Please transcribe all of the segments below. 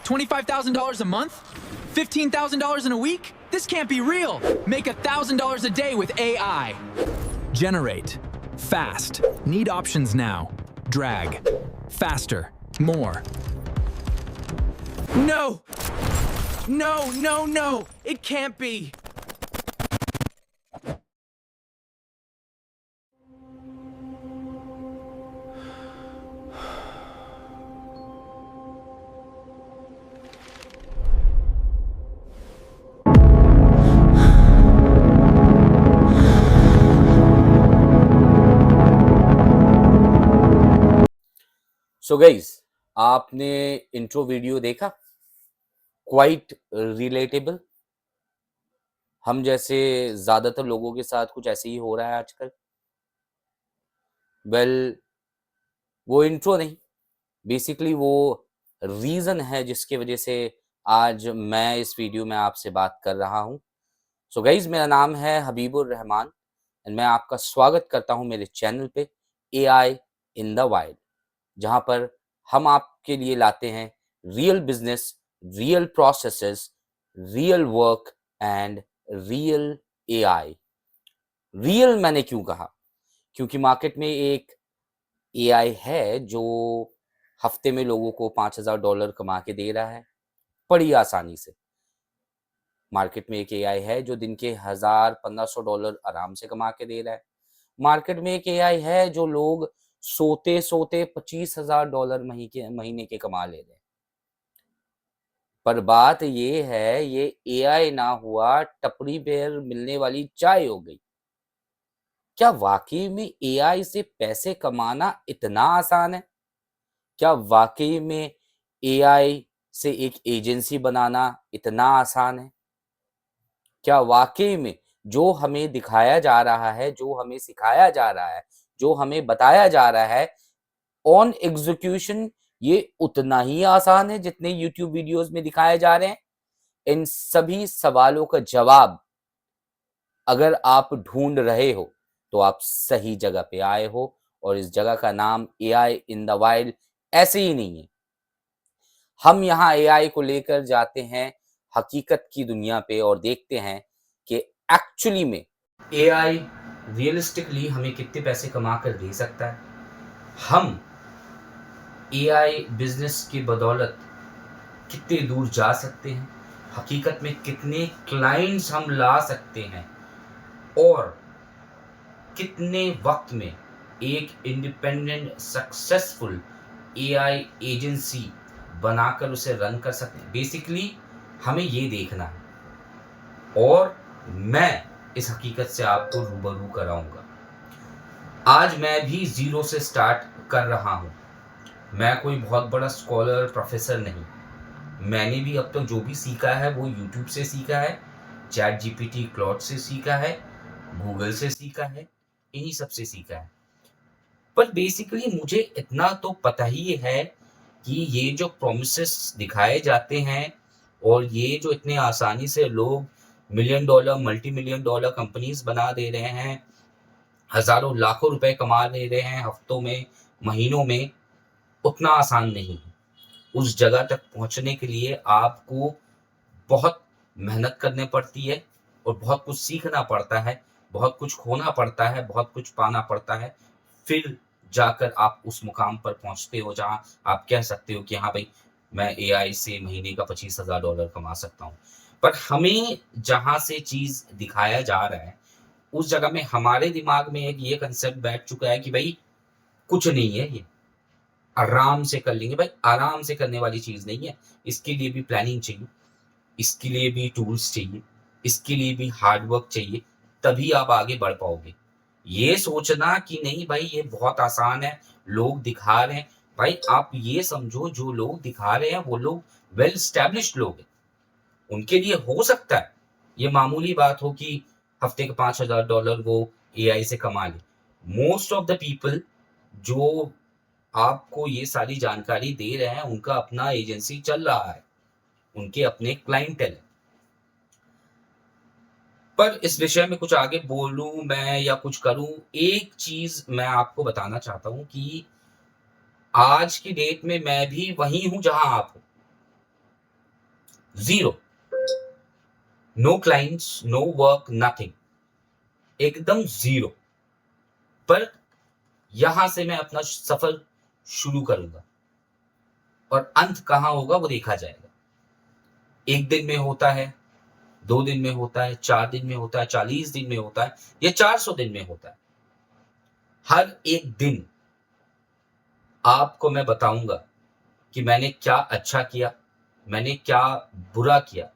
$25,000 a month? $15,000 in a week? This can't be real. Make $1,000 a day with AI. Generate. Fast. Need options now. Drag. Faster. More. No! No, no, no! It can't be! So guys, आपने intro video देखा? Quite relatable. हम जैसे ज्यादातर लोगों के साथ कुछ ऐसे ही हो रहा है आजकल। वो इंट्रो नहीं, बेसिकली वो रीजन है जिसकी वजह से आज मैं इस वीडियो में आपसे बात कर रहा हूं। सो गाइज, मेरा नाम है हबीबुर रहमान एंड मैं आपका स्वागत करता हूं मेरे चैनल पे AI इन द वाइल्ड, जहां पर हम आपके लिए लाते हैं real business, real processes, real work and real AI। Real मैंने क्यों कहा? क्योंकि मार्केट में एक AI है जो हफ्ते में लोगों को $5,000 कमा के दे रहा है बड़ी आसानी से। मार्केट में एक AI है जो दिन के $1,000-1,500 आराम से कमा के दे रहा है। मार्केट में एक AI है जो लोग सोते सोते $25,000 महीने के कमा ले रहे हैं। पर बात ये है, ये AI ना हुआ, टपरी पर मिलने वाली चाय हो गई। क्या वाकई में AI से पैसे कमाना इतना आसान है? क्या वाकई में AI से एक एजेंसी बनाना इतना आसान है? क्या वाकई में जो हमें दिखाया जा रहा है, जो हमें सिखाया जा रहा है, जो हमें बताया जा रहा है, ऑन एग्जीक्यूशन ये उतना ही आसान है जितने YouTube वीडियोस में दिखाए जा रहे हैं? इन सभी सवालों का जवाब अगर आप ढूंढ रहे हो तो आप सही जगह पे आए हो, और इस जगह का नाम AI इन द वाइल्ड ऐसे ही नहीं है। हम यहाँ AI को लेकर जाते हैं हकीकत की दुनिया पे और देखते हैं कि एक्चुअली में AI रियलिस्टिकली हमें कितने पैसे कमा कर दे सकता है। हम AI बिजनेस की बदौलत कितने दूर जा सकते हैं, हकीकत में कितने क्लाइंट्स हम ला सकते हैं, और कितने वक्त में एक इंडिपेंडेंट सक्सेसफुल AI एजेंसी बनाकर उसे रन कर सकते हैं। बेसिकली हमें ये देखना है और मैं इस हकीकत से आपको रूबरू कराऊंगा। आज मैं भी जीरो से स्टार्ट कर रहा हूं। मैं कोई बहुत बड़ा स्कॉलर प्रोफेसर नहीं। मैंने भी अब तक जो भी सीखा है वो यूट्यूब से सीखा है, चैट GPT क्लॉड से सीखा है, गूगल से सीखा है, इन्हीं सब से सीखा है। पर बेसिकली मुझे इतना तो पता ही है कि ये जो प्रोमिसेस दिखाए जाते हैं और ये जो इतने आसानी से लोग $1 मिलियन मल्टी $1 मिलियन कंपनीज बना दे रहे हैं, हजारों लाखों रुपए कमा ले रहे हैं हफ्तों में, महीनों में, उतना आसान नहीं है। उस जगह तक पहुंचने के लिए आपको बहुत मेहनत करनी पड़ती है और बहुत कुछ सीखना पड़ता है, बहुत कुछ खोना पड़ता है, बहुत कुछ पाना पड़ता है, फिर जाकर आप उस मुकाम पर पहुंचते हो जहां आप कह सकते हो कि हाँ भाई, मैं AI से महीने का $25,000 कमा सकता हूँ। पर हमें जहां से चीज दिखाया जा रहा है उस जगह में हमारे दिमाग में एक ये कंसेप्ट बैठ चुका है कि भाई कुछ नहीं है, ये आराम से कर लेंगे। भाई आराम से करने वाली चीज नहीं है, इसके लिए भी प्लानिंग चाहिए, इसके लिए भी टूल्स चाहिए, इसके लिए भी हार्ड वर्क चाहिए, तभी आप आगे बढ़ पाओगे। ये सोचना कि नहीं भाई ये बहुत आसान है, लोग दिखा रहे हैं, भाई आप ये समझो जो लोग दिखा रहे हैं वो लोग वेल एस्टैब्लिश्ड लोग हैं। उनके लिए हो सकता है ये मामूली बात हो कि हफ्ते के $5,000 वो AI से कमा ले। मोस्ट ऑफ द पीपल जो आपको ये सारी जानकारी दे रहे हैं उनका अपना एजेंसी चल रहा है, उनके अपने क्लाइंटेल है। पर इस विषय में कुछ आगे बोलूं मैं या कुछ करूं, एक चीज मैं आपको बताना चाहता हूं कि आज की डेट में मैं भी वही हूं जहां आप हो। Zero, no clients, no work, nothing, एकदम जीरो। पर यहां से मैं अपना सफर शुरू करूंगा और अंत कहां होगा वो देखा जाएगा। एक दिन में होता है, 2 दिन में होता है, 4 दिन में होता है, 40 दिन में होता है, या 400 दिन में होता है। हर एक दिन आपको मैं बताऊंगा कि मैंने क्या अच्छा किया, मैंने क्या बुरा किया,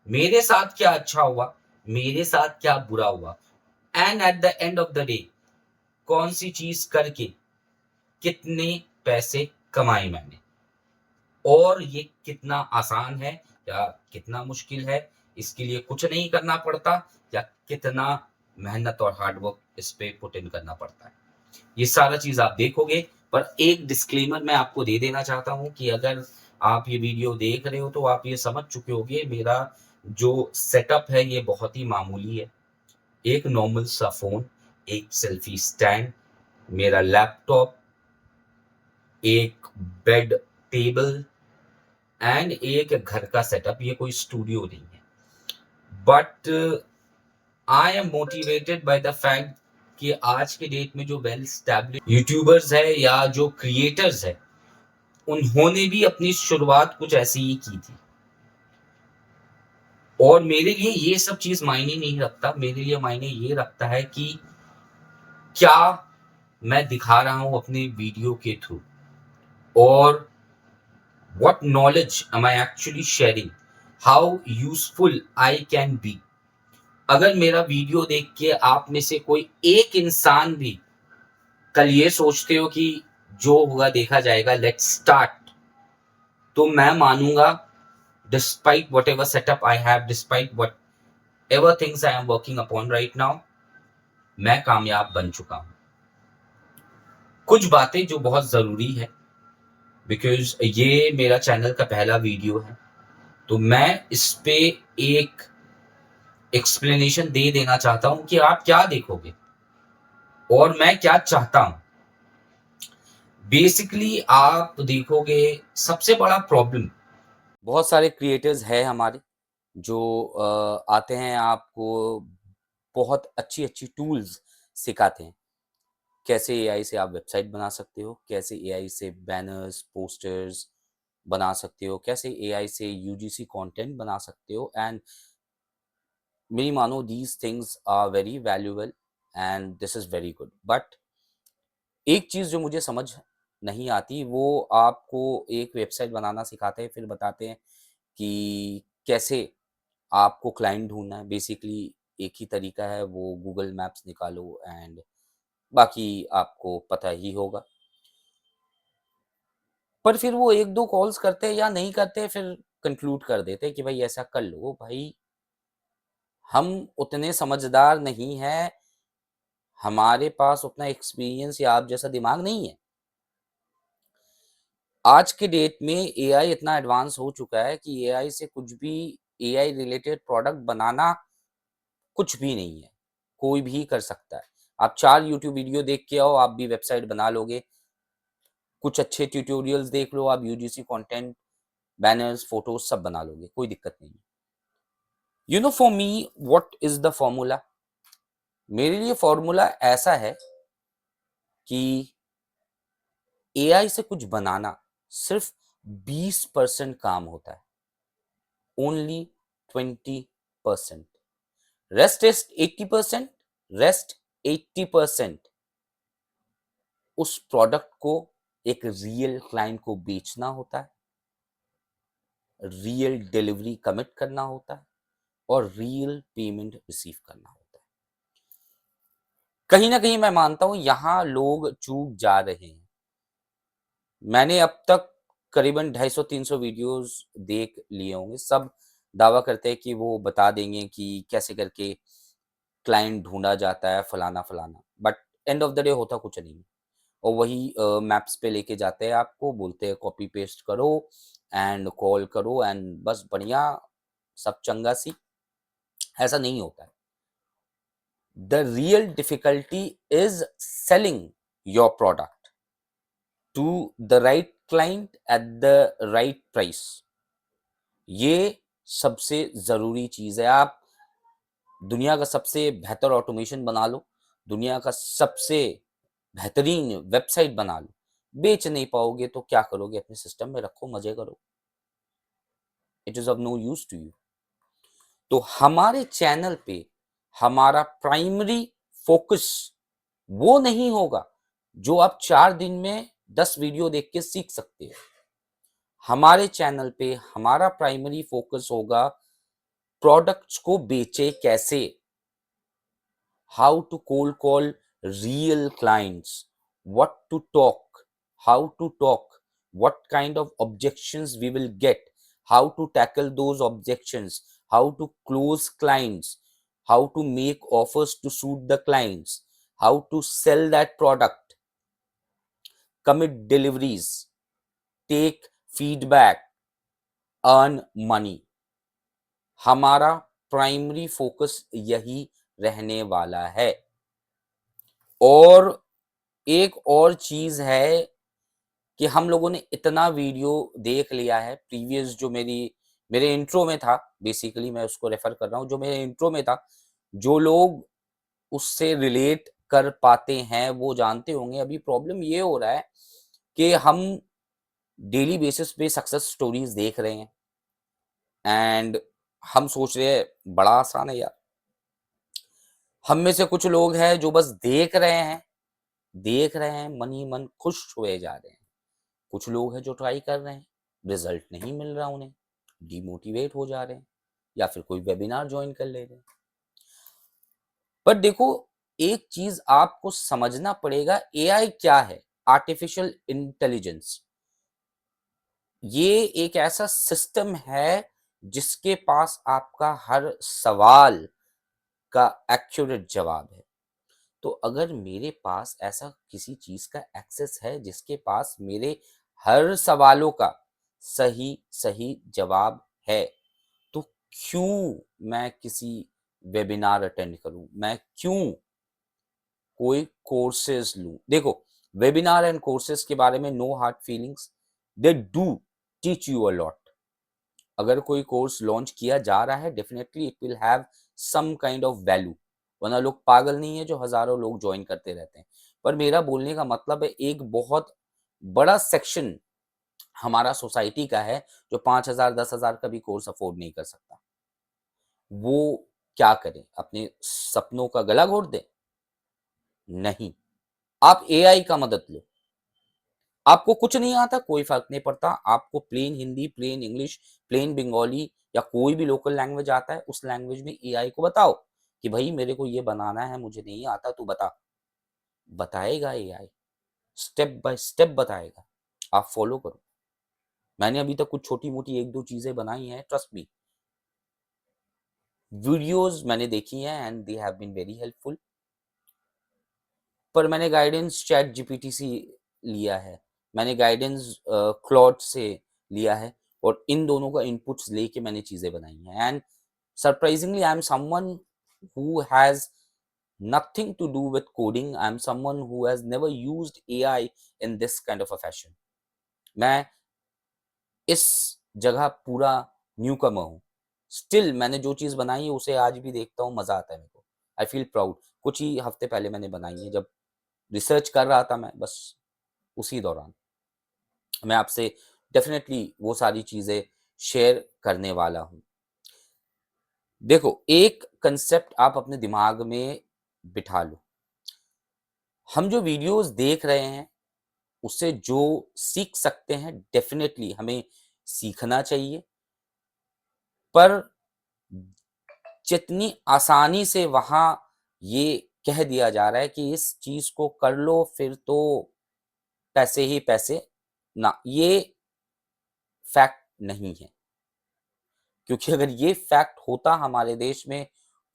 मेरे साथ क्या अच्छा हुआ, मेरे साथ क्या बुरा हुआ, and at the end of the day कौन सी चीज करके कितने पैसे कमाए मैंने, और ये कितना आसान है या कितना मुश्किल है, इसके लिए कुछ नहीं करना पड़ता या कितना मेहनत और हार्डवर्क इस पे पुट इन करना पड़ता है। ये सारा चीज आप देखोगे। पर एक डिस्क्लेमर मैं आपको दे देना चाहता हूं कि अगर आप ये वीडियो देख रहे हो तो आप ये समझ चुके होगे मेरा जो सेटअप है ये बहुत ही मामूली है। एक नॉर्मल सा फोन, एक सेल्फी स्टैंड, मेरा लैपटॉप, एक बेड टेबल एंड एक घर का सेटअप। ये कोई स्टूडियो नहीं है, but I am motivated by the fact कि आज के डेट में जो वेल स्टैब्लिश यूट्यूबर्स है या जो क्रिएटर्स है, उन्होंने भी अपनी शुरुआत कुछ ऐसी ही की थी। और मेरे लिए ये सब चीज मायने नहीं रखता, मेरे लिए मायने ये रखता है कि क्या मैं दिखा रहा हूं अपने वीडियो के थ्रू, और what knowledge am I actually sharing, how useful I can be। अगर मेरा वीडियो देख के आप में से कोई एक इंसान भी कल ये सोचते हो कि जो होगा देखा जाएगा, लेट्स स्टार्ट, तो मैं मानूंगा despite what ever setup I have, despite what ever things I am working upon right now, मैं कामयाब बन चुका हूं। कुछ बातें जो बहुत जरूरी है, बिकॉज ये मेरा चैनल का पहला वीडियो है, तो मैं इस पे एक एक्सप्लेनेशन दे देना चाहता हूं कि आप क्या देखोगे और मैं क्या चाहता हूं। बेसिकली आप देखोगे सबसे बड़ा प्रॉब्लम, बहुत सारे क्रिएटर्स हैं हमारे जो आते हैं, आपको बहुत अच्छी अच्छी टूल्स सिखाते हैं, कैसे एआई से आप वेबसाइट बना सकते हो, कैसे एआई से बैनर्स पोस्टर्स बना सकते हो, कैसे एआई से यूजीसी कंटेंट बना सकते हो। एंड मेरी मानो these things are very valuable and this is very good. But एक चीज जो मुझे समझ नहीं आती, वो आपको एक वेबसाइट बनाना सिखाते हैं, फिर बताते हैं कि कैसे आपको क्लाइंट ढूंढना है। बेसिकली एक ही तरीका है, वो गूगल मैप्स निकालो एंड बाकी आपको पता ही होगा। पर फिर वो 1-2 कॉल्स करते हैं या नहीं करते, फिर कंक्लूड कर देते हैं कि भाई ऐसा कर लो। भाई हम उतने समझदार नहीं हैं, हमारे पास उतना एक्सपीरियंस या आप जैसा दिमाग नहीं है। आज के डेट में एआई इतना एडवांस हो चुका है कि एआई से कुछ भी, एआई रिलेटेड प्रोडक्ट बनाना कुछ भी नहीं है, कोई भी कर सकता है। आप 4 यूट्यूब वीडियो देख के आओ, आप भी वेबसाइट बना लोगे। कुछ अच्छे ट्यूटोरियल्स देख लो, आप यूजीसी कंटेंट, बैनर्स, फोटोज सब बना लोगे, कोई दिक्कत नहीं है। You know for me what is the formula, मेरे लिए फॉर्मूला ऐसा है कि एआई से कुछ बनाना सिर्फ 20% काम होता है, ओनली 20%। रेस्ट इज 80%, रेस्ट 80% उस प्रोडक्ट को एक रियल क्लाइंट को बेचना होता है, रियल डिलीवरी कमिट करना होता है और रियल पेमेंट रिसीव करना होता है। कहीं ना कहीं मैं मानता हूं यहां लोग चूक जा रहे हैं। मैंने अब तक करीबन 250-300 वीडियोस देख लिए होंगे, सब दावा करते हैं कि वो बता देंगे कि कैसे करके क्लाइंट ढूंढा जाता है, फलाना फलाना, but end of the day होता कुछ नहीं है। और वही मैप्स पे लेके जाते हैं, आपको बोलते हैं कॉपी पेस्ट करो एंड कॉल करो एंड बस बढ़िया सब चंगा सी। ऐसा नहीं होता है। The real difficulty is selling your product to the right client at the right price. ये सबसे ज़रूरी चीज़ है। आप दुनिया का सबसे बेहतर ऑटोमेशन बना लो, दुनिया का सबसे बेहतरीन वेबसाइट बना लो, बेच नहीं पाओगे तो क्या करोगे? अपने सिस्टम में रखो, मज़े करो। It is of no use to you. तो हमारे चैनल पे हमारा प्राइमरी फोकस वो नहीं होगा जो आप 4 दिन में 10 वीडियो देख के सीख सकते हो। हमारे चैनल पे हमारा प्राइमरी फोकस होगा प्रोडक्ट्स को बेचे कैसे, how to cold call real clients, what to talk, how to talk, what kind of objections we will get, how to tackle those objections, how to close clients, how to make offers to suit the clients, how to sell that product, commit deliveries, take feedback, earn money। हमारा primary focus यही रहने वाला है। और एक और चीज है कि हम लोगों ने इतना वीडियो देख लिया है, प्रीवियस जो मेरे इंट्रो में था, बेसिकली मैं उसको रेफर कर रहा हूँ, जो मेरे इंट्रो में था, जो लोग उससे रिलेट कर पाते हैं वो जानते होंगे। अभी प्रॉब्लम ये हो रहा है कि हम डेली बेसिस पे सक्सेस स्टोरीज देख रहे हैं एंड हम सोच रहे हैं बड़ा आसान है यार। हम में से कुछ लोग हैं जो बस देख रहे हैं, मन ही मन खुश हुए जा रहे हैं। कुछ लोग हैं जो ट्राई कर रहे हैं, रिजल्ट नहीं मिल रहा उन्हें, डिमोटिवेट हो जा रहे हैं या फिर कोई वेबिनार ज्वाइन कर ले रहे हैं। पर देखो, एक चीज आपको समझना पड़ेगा, एआई क्या है? Artificial intelligence. ये एक ऐसा सिस्टम है जिसके पास आपका हर सवाल का एक्यूरेट जवाब है। तो अगर मेरे पास ऐसा किसी चीज का एक्सेस है जिसके पास मेरे हर सवालों का सही सही जवाब है, तो क्यों मैं किसी वेबिनार अटेंड करूं, मैं क्यों कोई कोर्सेज लूं? देखो, वेबिनार एंड कोर्सेज के बारे में no hard feelings, they do teach you a lot. अगर कोई कोर्स लॉन्च किया जा रहा है, definitely it will have some kind of value, वरना लोग पागल नहीं है जो हजारों लोग ज्वाइन करते रहते हैं। पर मेरा बोलने का मतलब है, एक बहुत बड़ा सेक्शन हमारा सोसाइटी का है जो 5,000 10,000 का भी कोर्स अफोर्ड नहीं कर सकता। वो क्या करे? अपने सपनों का गला घोट दे? नहीं। आप एआई का मदद लो। आपको कुछ नहीं आता, कोई फर्क नहीं पड़ता। आपको plain Hindi, plain English, plain Bengali या कोई भी लोकल लैंग्वेज आता है, उस लैंग्वेज में एआई को बताओ कि भाई मेरे को ये बनाना है, मुझे नहीं आता, तू बता। बताएगा एआई, स्टेप बाय स्टेप बताएगा, आप फॉलो करो। मैंने अभी तक कुछ छोटी मोटी 1-2 चीजें बनाई हैं, ट्रस्ट मी। वीडियोस मैंने देखी हैं and they have been very helpful. पर मैंने गाइडेंस चैट जीपीटी से लिया है, मैंने गाइडेंस क्लॉड से लिया है, और इन दोनों का इनपुट्स लेके मैंने चीजें बनाई हैं। And surprisingly I am someone who has nothing to do with coding. I am someone who has never used AI in this kind of a fashion. मैं इस जगह पूरा न्यू कमर हूँ। स्टिल मैंने जो चीज बनाई है उसे आज भी देखता हूँ, मजा आता है मेरे को। I feel proud. कुछ ही हफ्ते पहले मैंने बनाई है, जब रिसर्च कर रहा था मैं, बस उसी दौरान मैं आपसे डेफिनेटली वो सारी चीजें शेयर करने वाला हूँ। देखो, एक कंसेप्ट आप अपने दिमाग में बिठा लो। हम जो वीडियोस देख रहे हैं उससे जो सीख सकते हैं, डेफिनेटली हमें सीखना चाहिए। पर जितनी आसानी से वहां ये कह दिया जा रहा है कि इस चीज को कर लो फिर तो पैसे ही पैसे, ना, ये फैक्ट नहीं है। क्योंकि अगर ये फैक्ट होता, हमारे देश में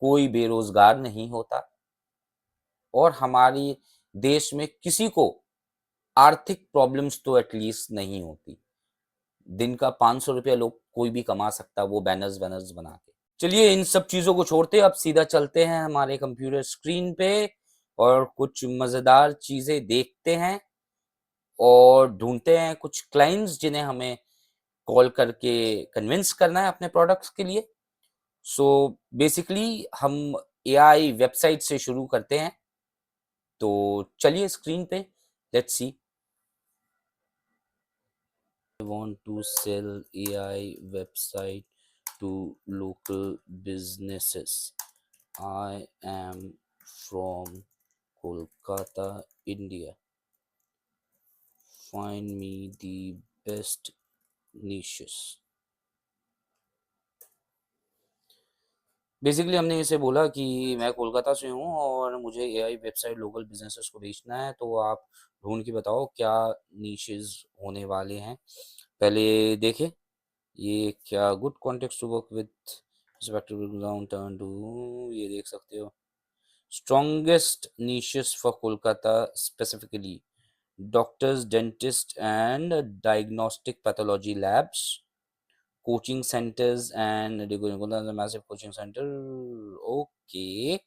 कोई बेरोजगार नहीं होता और हमारी देश में किसी को आर्थिक प्रॉब्लम्स तो एटलीस्ट नहीं होती। दिन का 500 रुपया लोग कोई भी कमा सकता, वो बैनर्स वैनर्स बना के। चलिए, इन सब चीजों को छोड़ते अब सीधा चलते हैं हमारे कंप्यूटर स्क्रीन पे और कुछ मजेदार चीजें देखते हैं और ढूंढते हैं कुछ क्लाइंट्स जिन्हें हमें कॉल करके कन्विंस करना है अपने प्रोडक्ट्स के लिए। सो बेसिकली हम एआई वेबसाइट से शुरू करते हैं। तो चलिए स्क्रीन पे let's see. I want to sell AI website to local businesses. I am from Kolkata, India. Find me the best niches. Basically हमने इसे बोला कि मैं कोलकाता से हूँ और मुझे एआई वेबसाइट लोकल बिजनेसेस को बेचना है, तो आप ढूंढ के बताओ क्या नीशेस होने वाले हैं। पहले देखें ये क्या good context to work with long term to, ये देख सकते हो। Strongest niches for Kolkata specifically doctors, dentists, and diagnostic pathology labs, coaching centers, and a massive coaching center. Okay.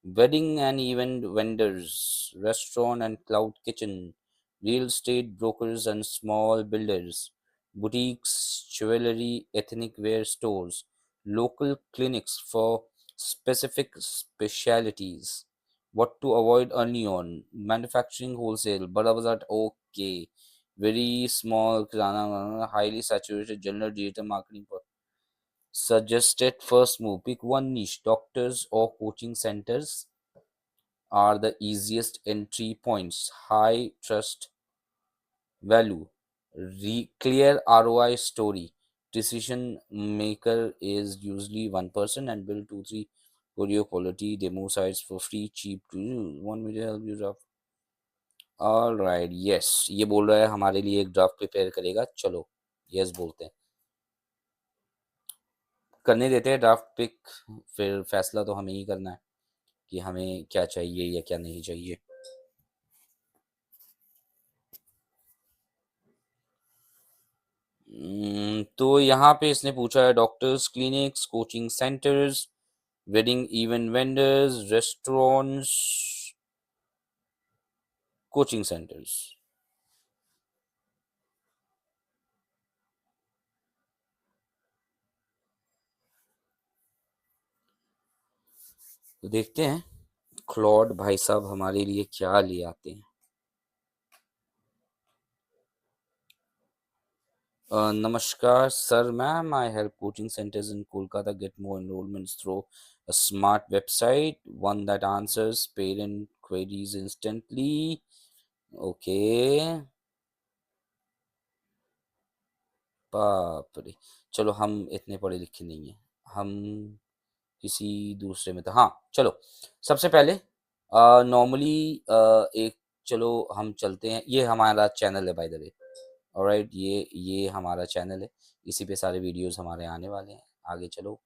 Wedding and event vendors, restaurant and cloud kitchen, real estate brokers and small builders, boutiques, jewelry, ethnic wear stores, local clinics for specific specialities. What to avoid early on: manufacturing, wholesale, bada bazaar. Okay. Very small kirana, highly saturated general digital marketing. Suggested first move: pick one niche. Doctors or coaching centers are the easiest entry points. High trust value, clear ROI story. Decision maker is usually one person, and build 2-3 audio quality demo sites for free, cheap to use. Want me to help you draft? All right, yes. ये बोल रहा है हमारे लिए एक draft prepare करेगा। चलो yes बोलते हैं, करने देते हैं ड्राफ्ट पिक, फिर फैसला तो हमें ही करना है कि हमें क्या चाहिए या क्या नहीं चाहिए। तो यहाँ पे इसने पूछा है doctors, clinics, coaching centres, wedding event vendors, restaurants, coaching centres. तो देखते हैं क्लॉड भाई साहब हमारे लिए क्या ले आते हैं। नमस्कार sir, ma'am, I help coaching centres in Kolkata get more enrolments through a smart website, one that answers parent queries instantly. Okay. बाप रे, चलो हम इतने पढ़े लिखे नहीं हैं, हम किसी दूसरे में। तो हाँ चलो, सबसे पहले नॉर्मली एक, चलो हम चलते हैं, ये हमारा चैनल है बाय द वे। ऑलराइट, ये हमारा चैनल है, इसी पे सारे वीडियोस हमारे आने वाले हैं। आगे चलो,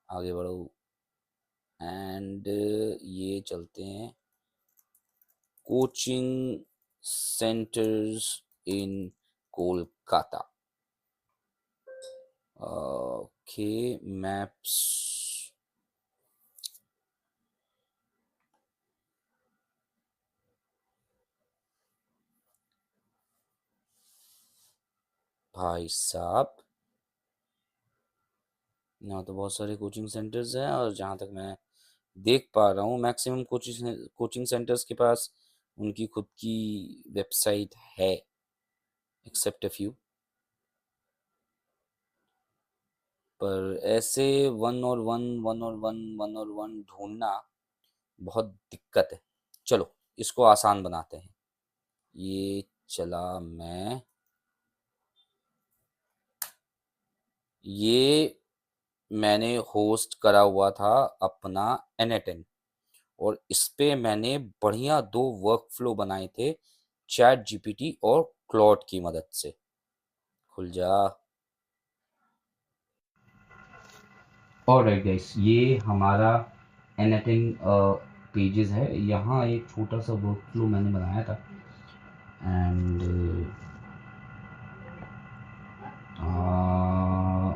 आगे बढ़ो, एंड ये चलते हैं कोचिंग सेंटर्स इन कोलकाता। ओके, मैप्स, भाई साहब यहाँ तो बहुत सारे कोचिंग सेंटर्स हैं, और जहाँ तक मैं देख पा रहा हूँ मैक्सिमम कोचिंग सेंटर्स के पास उनकी खुद की वेबसाइट है, एक्सेप्ट अ फ्यू। पर ऐसे वन और वन ढूंढना बहुत दिक्कत है। चलो इसको आसान बनाते हैं। ये चला, मैं ये मैंने होस्ट करा हुआ था अपना N8N, और इस पे मैंने बढ़िया 2 वर्कफ्लो बनाए थे चैट जीपीटी और क्लॉड की मदद से। खुल जा। ऑलराइट गाइस, ये हमारा N8N पेजेस है। यहाँ एक छोटा सा वर्कफ्लो मैंने बनाया था, एंड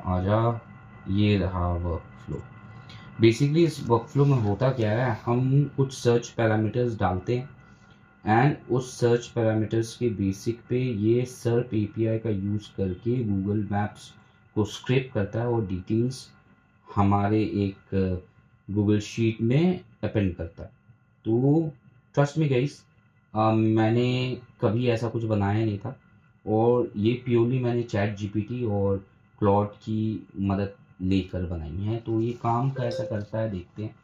आजा, ये रहा वर्कफ्लो। बेसिकली इस वर्कफ्लो में होता क्या है, हम कुछ सर्च पैरामीटर्स डालते हैं एंड उस सर्च पैरामीटर्स के बेसिक पे ये सर्प एपीआई का यूज़ करके गूगल मैप्स को स्क्रैप करता है और डिटेल्स हमारे एक गूगल शीट में अपेंड करता है। तो ट्रस्ट मी गाइस, मैंने कभी ऐसा कुछ बनाया नहीं था और ये प्योरली मैंने चैट जीपीटी और क्लॉड की मदद लेकर बनाई है। तो ये काम कैसा करता है देखते हैं।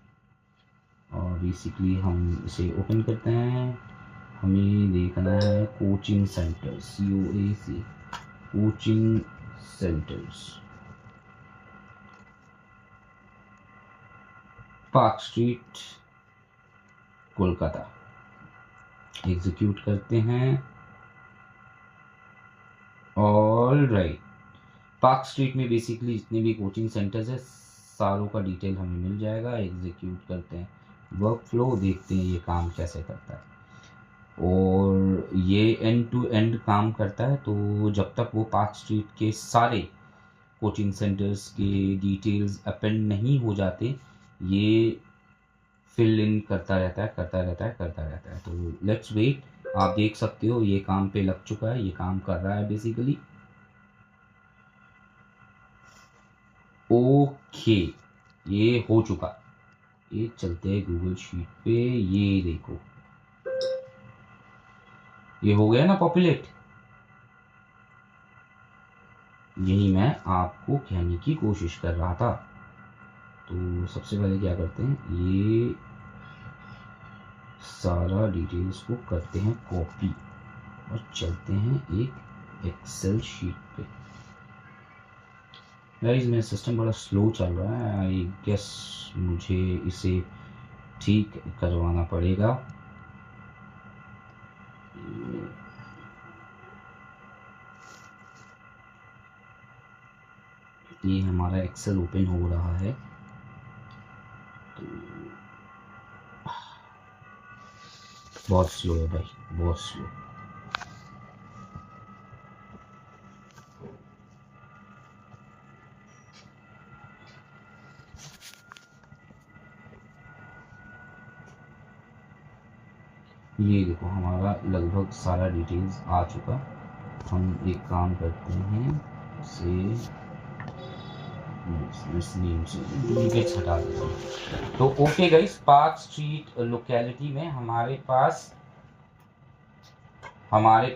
और बेसिकली हम इसे ओपन करते हैं। हमें देखना है coaching centres, COAC, coaching centres, park street, Kolkata. Execute करते हैं। ऑल राइट, पार्क स्ट्रीट में बेसिकली जितने भी कोचिंग सेंटर्स है सारों का डिटेल हमें मिल जाएगा। एग्जीक्यूट करते हैं वर्क फ्लो, देखते हैं ये काम कैसे करता है। और ये एंड टू एंड काम करता है। तो जब तक वो पार्क स्ट्रीट के सारे कोचिंग सेंटर्स के डिटेल्स अपेंड नहीं हो जाते, ये फिल इन करता रहता है। तो लेट्स वेट। आप देख सकते हो ये काम पे लग चुका है, ये काम कर रहा है बेसिकली। ओके, ये हो चुका। ये चलते हैं गूगल शीट पे। ये देखो, ये हो गया ना पॉपुलेट। यही मैं आपको कहने की कोशिश कर रहा था। तो सबसे पहले क्या करते हैं, ये सारा डिटेल्स को करते हैं कॉपी और चलते हैं एक एक्सेल शीट पे। गाइस मेरा सिस्टम बड़ा स्लो चल रहा है, आई गेस मुझे इसे ठीक करवाना पड़ेगा। ये हमारा एक्सेल ओपन हो रहा है। तो बहुत स्लो है भाई, बहुत स्लो। ये देखो हमारा लगभग सारा डिटेल्स आ चुका। हम एक काम करते हैं, इसे नेम से डुप्लीकेट्स हटा देते हैं। तो okay guys, park street locality में हमारे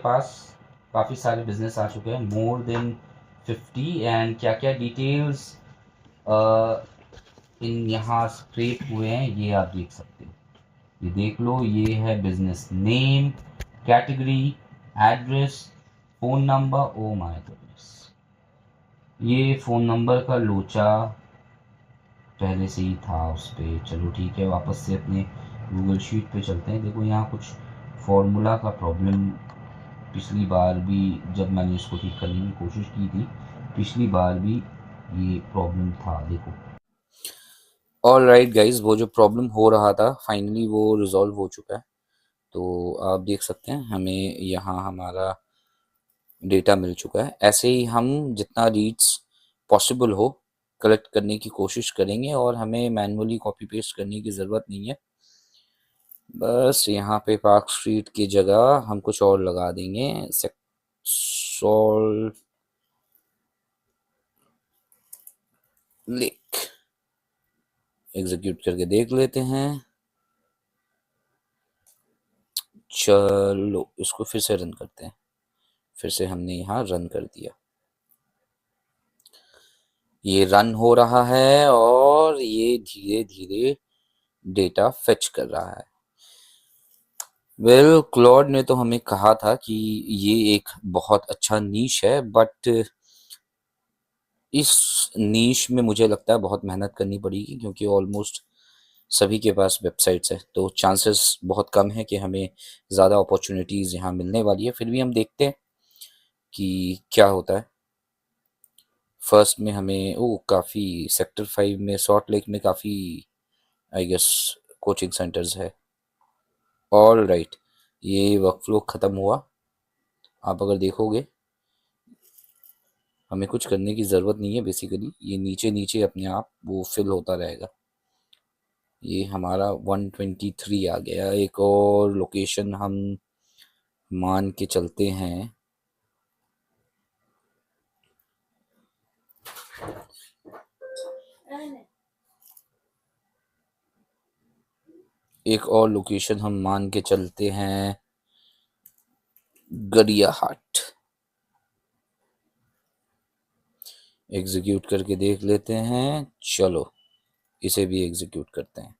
पास काफ़ी सारे बिजनेस आ चुके हैं, मोर देन 50। एंड क्या क्या डिटेल्स इन यहाँ स्क्रेप हुए हैं ये आप देख सकते हो। ये देख लो, ये है business name, category, address, phone number. Oh my goodness, ये फ़ोन नंबर का लोचा पहले से ही था उस पर। चलो ठीक है, वापस से अपने गूगल शीट पे चलते हैं। देखो यहाँ कुछ फॉर्मूला का प्रॉब्लम, पिछली बार भी जब मैंने इसको ठीक करने की कोशिश की थी, पिछली बार भी ये प्रॉब्लम था। देखो ऑल राइट गाइज, वो जो प्रॉब्लम हो रहा था फाइनली वो रिजॉल्व हो चुका है। तो आप देख सकते हैं हमें यहाँ हमारा डेटा मिल चुका है। ऐसे ही हम जितना रीड्स पॉसिबल हो कलेक्ट करने की कोशिश करेंगे और हमें मैनुअली कॉपी पेस्ट करने की ज़रूरत नहीं है। बस यहाँ पे पार्क स्ट्रीट की जगह हम कुछ और लगा देंगे, सॉल्ट लेक। एग्जीक्यूट करके देख लेते हैं। चलो इसको फिर से रन करते हैं। फिर से हमने यहाँ रन कर दिया, ये रन हो रहा है और ये धीरे धीरे डेटा फेच कर रहा है। वेल क्लॉड ने तो हमें कहा था कि ये एक बहुत अच्छा नीश है, बट इस नीश में मुझे लगता है बहुत मेहनत करनी पड़ेगी क्योंकि ऑलमोस्ट सभी के पास वेबसाइट्स है। तो चांसेस बहुत कम है कि हमें ज़्यादा अपॉर्चुनिटीज़ यहाँ मिलने वाली है। फिर भी हम देखते हैं कि क्या होता है। फर्स्ट में हमें काफ़ी सेक्टर 5 में सॉल्ट लेक में काफ़ी आई गेस कोचिंग सेंटर्स है। ऑल राइट, ये वर्कफ्लो ख़त्म हुआ। आप अगर देखोगे हमें कुछ करने की ज़रूरत नहीं है, बेसिकली ये नीचे नीचे अपने आप वो फिल होता रहेगा। ये हमारा 123 आ गया। एक और लोकेशन हम मान के चलते हैं, एक और लोकेशन हम मान के चलते हैं गरियाहाट। एग्जीक्यूट करके देख लेते हैं। चलो इसे भी एग्जीक्यूट करते हैं।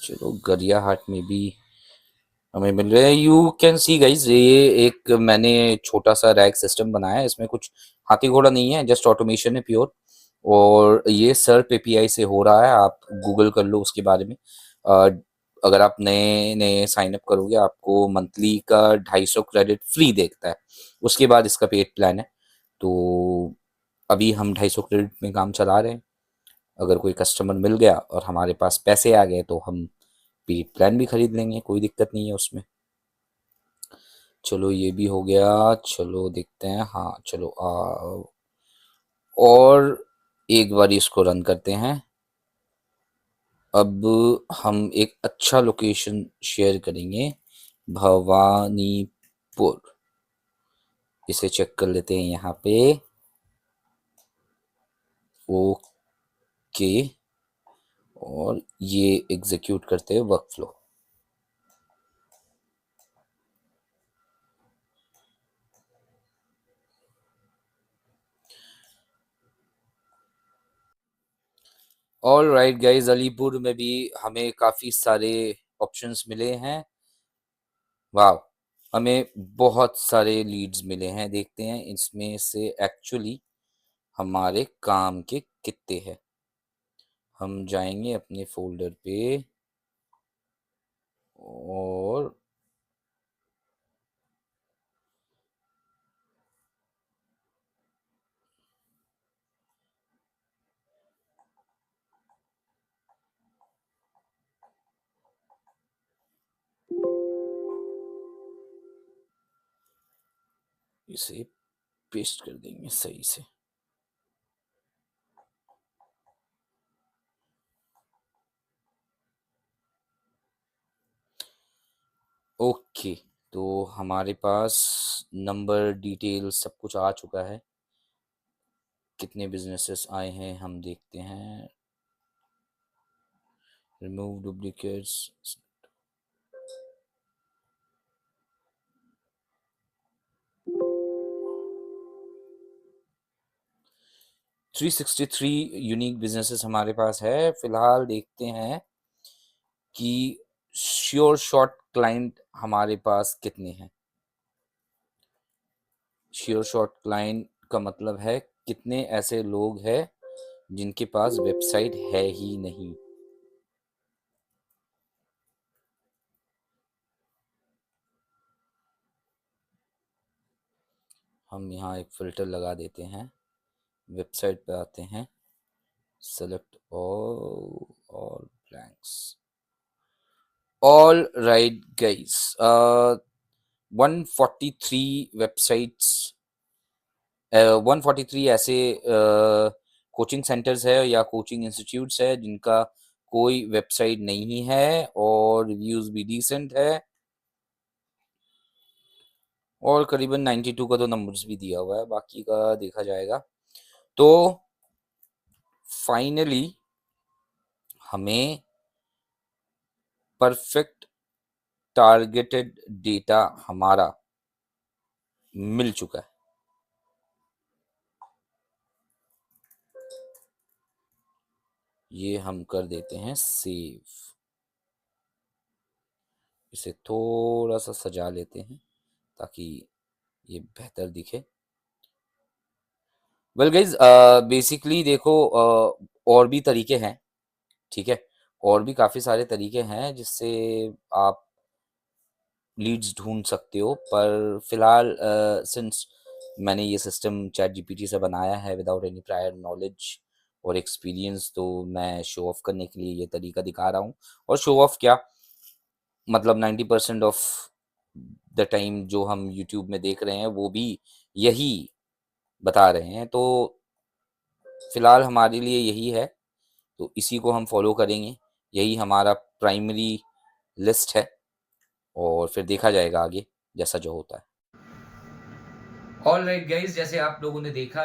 चलो गरियाहाट में भी हमें मिल रहे हैं। यू कैन सी गाइज, ये एक मैंने छोटा सा रैक सिस्टम बनाया है। इसमें कुछ हाथी घोड़ा नहीं है, जस्ट ऑटोमेशन है प्योर। और ये सर्प एपीआई से हो रहा है। आप गूगल कर लो उसके बारे में। अ, अगर आप नए नए साइन अप करोगे, आपको मंथली का 250 क्रेडिट फ्री देखता है। उसके बाद इसका पेड प्लान है। तो अभी हम 250 क्रेडिट में काम चला रहे हैं। अगर कोई कस्टमर मिल गया और हमारे पास पैसे आ गए तो हम पेड प्लान भी खरीद लेंगे, कोई दिक्कत नहीं है उसमें। चलो ये भी हो गया। चलो देखते हैं। हाँ चलो और एक बार इसको रन करते हैं। अब हम एक अच्छा लोकेशन शेयर करेंगे, भवानीपुर। इसे चेक कर लेते हैं यहाँ पे। ओके, और ये एग्जीक्यूट करते हैं work flow. All right guys, Alipur में भी हमें काफ़ी सारे ऑप्शंस मिले हैं। वाह, हमें बहुत सारे लीड्स मिले हैं। देखते हैं इसमें से एक्चुअली हमारे काम के कितने हैं। हम जाएंगे अपने फोल्डर पे और इसे पेस्ट कर देंगे सही से। ओके, तो हमारे पास नंबर डिटेल सब कुछ आ चुका है। कितने बिजनेसेस आए हैं हम देखते हैं। Remove duplicates. Three 363 unique businesses हमारे पास है। फिलहाल देखते हैं कि श्योर शॉट क्लाइंट हमारे पास कितने हैं। श्योर शॉट क्लाइंट का मतलब है कितने ऐसे लोग हैं जिनके पास वेबसाइट है ही नहीं। हम यहाँ एक फिल्टर लगा देते हैं। वेबसाइट पे आते हैं, select all blanks. All right guys, 143 websites, 143 ऐसे कोचिंग सेंटर्स है या कोचिंग इंस्टीट्यूट्स है जिनका कोई वेबसाइट नहीं है और रिव्यूज भी डिसेंट है। और करीबन 92 का तो नंबर्स भी दिया हुआ है, बाकी का देखा जाएगा। तो फाइनली हमें परफेक्ट टारगेटेड डेटा हमारा मिल चुका है। ये हम कर देते हैं सेव। इसे थोड़ा सा सजा लेते हैं ताकि ये बेहतर दिखे। वेल गाइज, बेसिकली देखो, और भी तरीके हैं, ठीक है। और भी काफ़ी सारे तरीके हैं जिससे आप लीड्स ढूंढ सकते हो। पर फिलहाल सिंस मैंने ये सिस्टम चैट जीपीटी से बनाया है विदाउट एनी प्रायर नॉलेज और एक्सपीरियंस, तो मैं शो ऑफ करने के लिए ये तरीका दिखा रहा हूँ। और शो ऑफ क्या, मतलब 90% ऑफ द टाइम जो हम यूट्यूब में देख रहे हैं वो भी यही बता रहे हैं। तो फिलहाल हमारे लिए यही है, तो इसी को हम फॉलो करेंगे, यही हमारा प्राइमरी लिस्ट है और फिर देखा जाएगा आगे जैसा जो होता है। ऑलराइट गाइस, जैसे आप लोगों ने देखा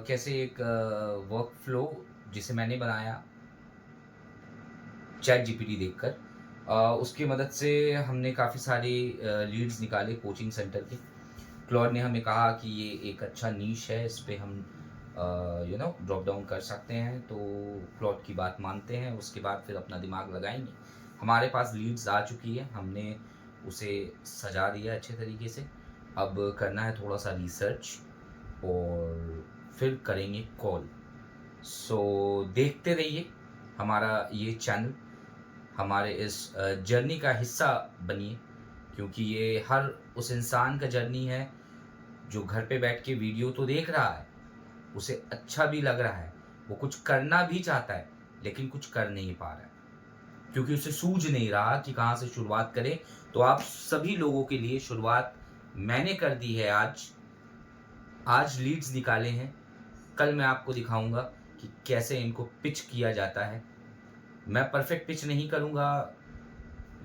कैसे एक वर्क फ्लो जिसे मैंने बनाया चैट जीपीटी देखकर, उसकी मदद से हमने काफ़ी सारे लीड्स निकाले कोचिंग सेंटर के। क्लॉड ने हमें कहा कि ये एक अच्छा नीश है, इस पे हम ड्रॉप डाउन कर सकते हैं। तो क्लॉड की बात मानते हैं, उसके बाद फिर अपना दिमाग लगाएंगे। हमारे पास लीड्स आ चुकी है, हमने उसे सजा दिया अच्छे तरीके से। अब करना है थोड़ा सा रिसर्च और फिर करेंगे कॉल। सो देखते रहिए हमारा ये चैनल, हमारे इस जर्नी का हिस्सा बनिए, क्योंकि ये हर उस इंसान का जर्नी है जो घर पे बैठ के वीडियो तो देख रहा है, उसे अच्छा भी लग रहा है, वो कुछ करना भी चाहता है लेकिन कुछ कर नहीं पा रहा है क्योंकि उसे सूझ नहीं रहा कि कहाँ से शुरुआत करें। तो आप सभी लोगों के लिए शुरुआत मैंने कर दी है। आज लीड्स निकाले हैं, कल मैं आपको दिखाऊंगा कि कैसे इनको पिच किया जाता है। मैं परफेक्ट पिच नहीं करूंगा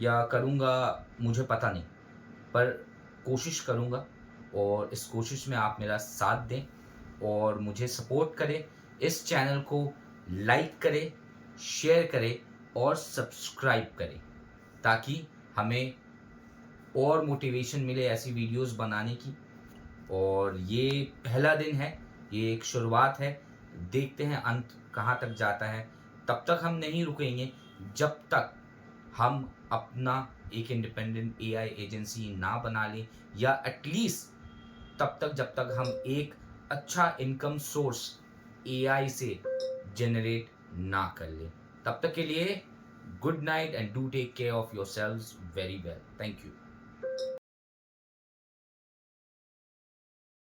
या करूंगा मुझे पता नहीं, पर कोशिश करूंगा और इस कोशिश में आप मेरा साथ दें और मुझे सपोर्ट करें। इस चैनल को लाइक करें, शेयर करें और सब्सक्राइब करें ताकि हमें और मोटिवेशन मिले ऐसी वीडियोस बनाने की। और ये पहला दिन है, ये एक शुरुआत है, देखते हैं अंत कहाँ तक जाता है। तब तक हम नहीं रुकेंगे जब तक हम अपना एक इंडिपेंडेंट एआई एजेंसी ना बना लें, या एटलीस्ट तब तक जब तक हम एक अच्छा इनकम सोर्स एआई से जनरेट ना कर लें। तब तक के लिए good night and do take care of yourselves very well. Thank you.